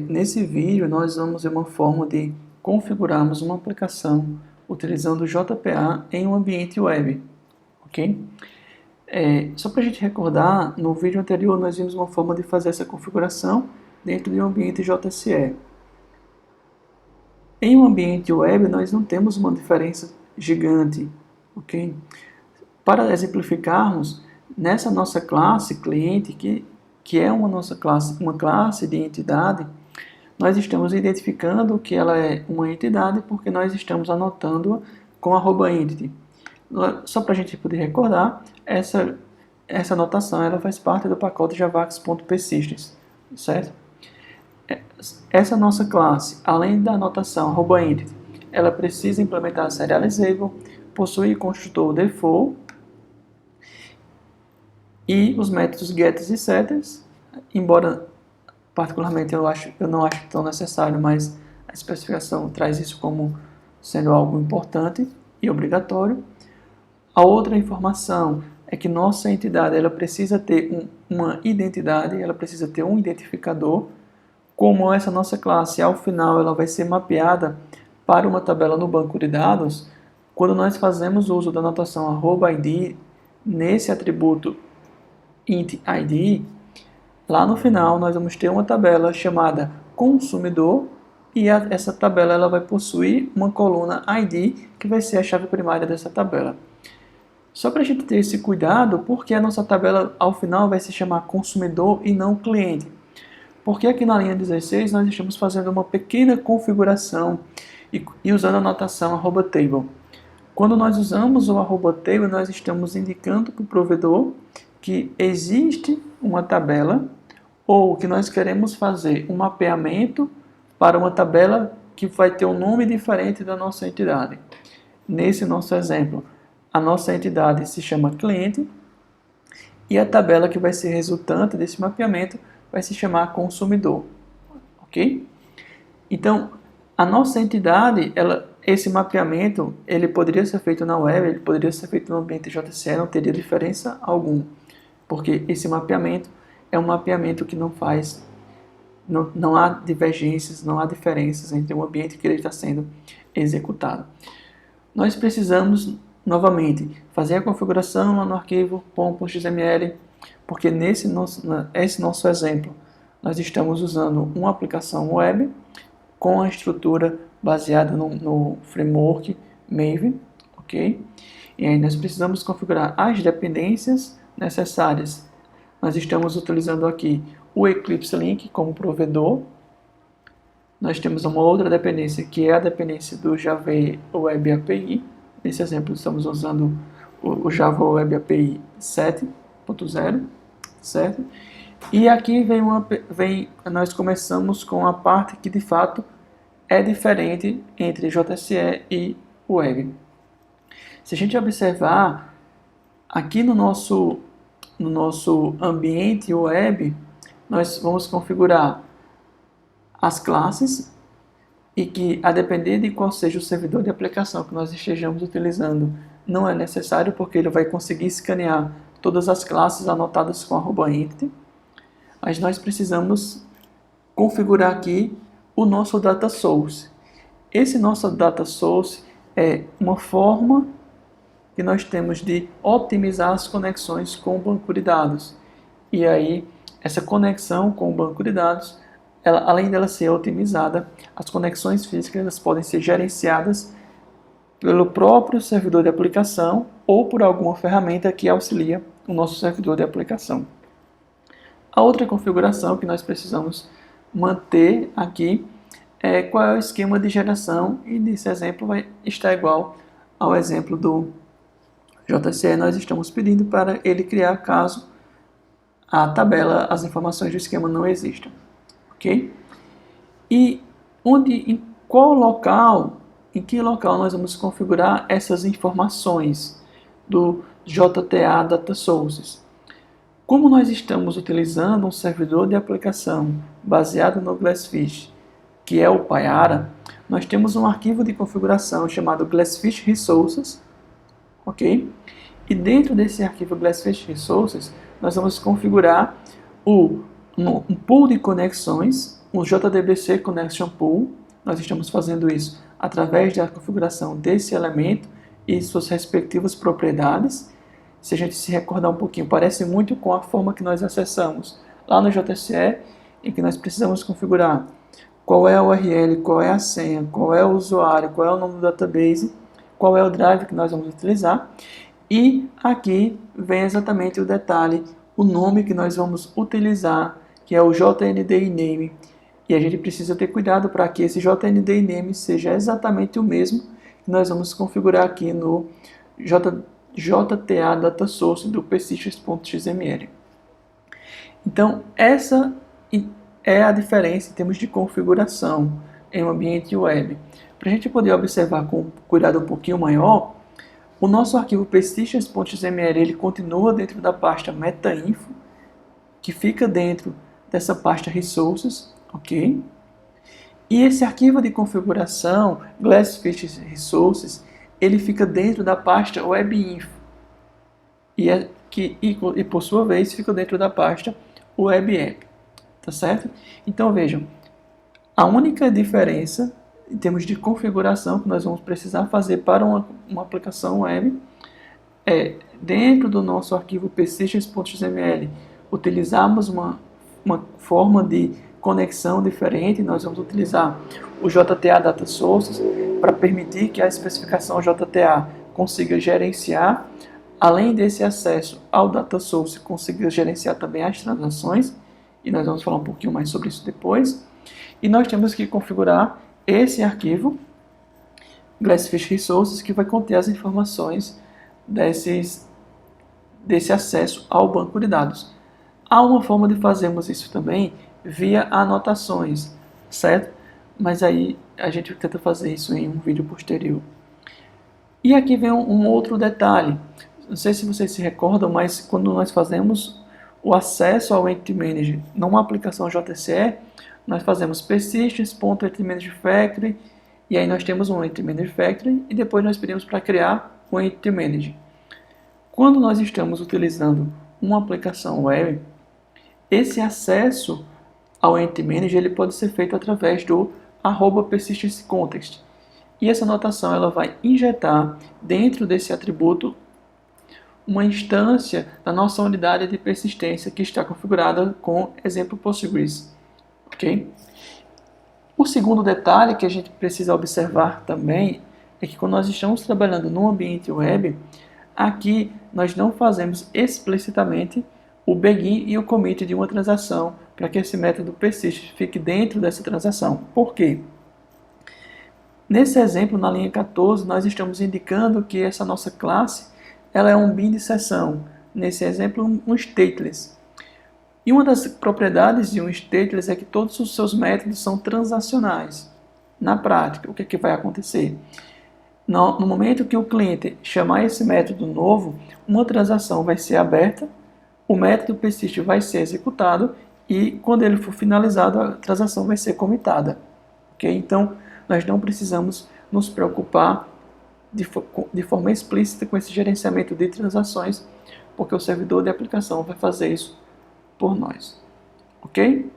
Nesse vídeo nós vamos ver uma forma de configurarmos uma aplicação utilizando o JPA em um ambiente web, ok? Só para a gente recordar, no vídeo anterior nós vimos uma forma de fazer essa configuração dentro de um ambiente JSE. Em um ambiente web nós não temos uma diferença gigante, ok? Para exemplificarmos, nessa nossa classe cliente, que é uma classe de entidade, nós estamos identificando que ela é uma entidade porque nós estamos anotando com @entity. Só para a gente poder recordar, essa anotação ela faz parte do pacote javax.psystems, certo? Essa nossa classe, além da anotação @entity, ela precisa implementar serializable, possui construtor default e os métodos getters e setters, embora particularmente eu não acho tão necessário, mas a especificação traz isso como sendo algo importante e obrigatório. A outra informação é que nossa entidade ela precisa ter uma identidade, ela precisa ter um identificador. Como essa nossa classe, ao final, ela vai ser mapeada para uma tabela no banco de dados, quando nós fazemos uso da anotação @id nesse atributo int_id, lá no final nós vamos ter uma tabela chamada consumidor e essa tabela ela vai possuir uma coluna ID que vai ser a chave primária dessa tabela. Só para a gente ter esse cuidado, porque a nossa tabela ao final vai se chamar consumidor e não cliente. Porque aqui na linha 16 nós estamos fazendo uma pequena configuração e usando a notação @table. Quando nós usamos o @table, nós estamos indicando para o provedor que existe uma tabela ou que nós queremos fazer um mapeamento para uma tabela que vai ter um nome diferente da nossa entidade. Nesse nosso exemplo, a nossa entidade se chama cliente e a tabela que vai ser resultante desse mapeamento vai se chamar consumidor, ok? Então, a nossa entidade, esse mapeamento, ele poderia ser feito na web, ele poderia ser feito no ambiente JSE, não teria diferença alguma, porque esse mapeamento é um mapeamento que não há divergências, não há diferenças entre o ambiente que ele está sendo executado. Nós precisamos, novamente, fazer a configuração lá no arquivo pom.xml, porque esse nosso exemplo, nós estamos usando uma aplicação web com a estrutura baseada no framework Maven, ok? E aí nós precisamos configurar as dependências necessárias. Nós estamos utilizando aqui o Eclipse Link como provedor. Nós temos uma outra dependência que é a dependência do Java Web API. Nesse exemplo estamos usando o Java Web API 7.0, certo? E aqui nós começamos com a parte que de fato é diferente entre JSE e Web. Se a gente observar aqui no nosso ambiente web, nós vamos configurar as classes e que, a depender de qual seja o servidor de aplicação que nós estejamos utilizando, não é necessário porque ele vai conseguir escanear todas as classes anotadas com @entity, mas nós precisamos configurar aqui o nosso data source. Esse nosso data source é uma forma que nós temos de otimizar as conexões com o banco de dados. E aí, essa conexão com o banco de dados, além dela ser otimizada, as conexões físicas elas podem ser gerenciadas pelo próprio servidor de aplicação ou por alguma ferramenta que auxilia o nosso servidor de aplicação. A outra configuração que nós precisamos manter aqui é qual é o esquema de geração, e nesse exemplo vai estar igual ao exemplo do JSE. Nós estamos pedindo para ele criar caso a tabela, as informações do esquema não existam, ok? E em que local nós vamos configurar essas informações do JTA Data Sources? Como nós estamos utilizando um servidor de aplicação baseado no Glassfish, que é o Payara, nós temos um arquivo de configuração chamado Glassfish Resources, ok? E dentro desse arquivo Glassfish Resources, nós vamos configurar um pool de conexões o JDBC Connection Pool. Nós estamos fazendo isso através da configuração desse elemento e suas respectivas propriedades. Se a gente se recordar um pouquinho, parece muito com a forma que nós acessamos lá no JSE, em que nós precisamos configurar qual é a URL, qual é a senha, qual é o usuário, qual é o nome do database, qual é o drive que nós vamos utilizar. E aqui vem exatamente o detalhe, o nome que nós vamos utilizar, que é o JNDI Name. E a gente precisa ter cuidado para que esse JNDI Name seja exatamente o mesmo que nós vamos configurar aqui no JTA Data Source do persistence.xml. Então, essa é a diferença em termos de configuração em um ambiente web. Para a gente poder observar com cuidado um pouquinho maior, o nosso arquivo persistence.xml ele continua dentro da pasta metainfo, que fica dentro dessa pasta resources, ok? E esse arquivo de configuração, Glassfish Resources, ele fica dentro da pasta webinfo, e por sua vez fica dentro da pasta webapp, tá certo? Então vejam, a única diferença em termos de configuração que nós vamos precisar fazer para uma aplicação web é, dentro do nosso arquivo persistence.xml, utilizarmos uma forma de conexão diferente. Nós vamos utilizar o JTA Data Sources para permitir que a especificação JTA consiga gerenciar, além desse acesso ao Data Source, consiga gerenciar também as transações, e nós vamos falar um pouquinho mais sobre isso depois. E nós temos que configurar esse arquivo, Glassfish Resources, que vai conter as informações desse acesso ao banco de dados. Há uma forma de fazermos isso também via anotações, certo? Mas aí a gente tenta fazer isso em um vídeo posterior. E aqui vem um outro detalhe. Não sei se vocês se recordam, mas quando nós fazemos o acesso ao Entity Manager numa aplicação JSE, nós fazemos persistence.entitymanager.factory, e aí nós temos um Entity Manager Factory, e depois nós pedimos para criar um Entity Manager. Quando nós estamos utilizando uma aplicação web, esse acesso ao Entity Manager ele pode ser feito através do @persistence_context. E essa anotação ela vai injetar dentro desse atributo uma instância da nossa unidade de persistência que está configurada com exemplo Postgres. Okay? O segundo detalhe que a gente precisa observar também é que quando nós estamos trabalhando no ambiente web, aqui nós não fazemos explicitamente o begin e o commit de uma transação para que esse método persist fique dentro dessa transação. Por quê? Nesse exemplo, na linha 14, nós estamos indicando que essa nossa classe ela é um bin de sessão. Nesse exemplo, um stateless. E uma das propriedades de um stateless é que todos os seus métodos são transacionais. Na prática, o que, que vai acontecer? No momento que o cliente chamar esse método novo, uma transação vai ser aberta, o método persist vai ser executado e quando ele for finalizado, a transação vai ser commitada. Okay? Então, nós não precisamos nos preocupar de forma explícita com esse gerenciamento de transações, porque o servidor de aplicação vai fazer isso por nós. Ok?